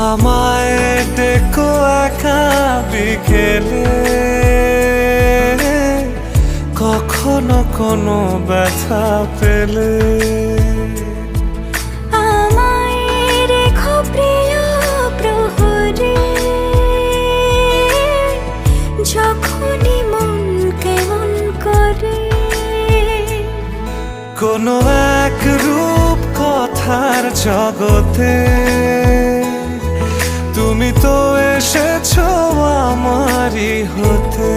আমায় ডেকো একা বিকেলে, কখনো কোনো ব্যথা পেলে। আমায় রেখো প্রিয় প্রহরে, যখনই মন কেমন করে। কোনো এক রূপ কথার জগতে তুমি তো এসেছো আমারই হতে।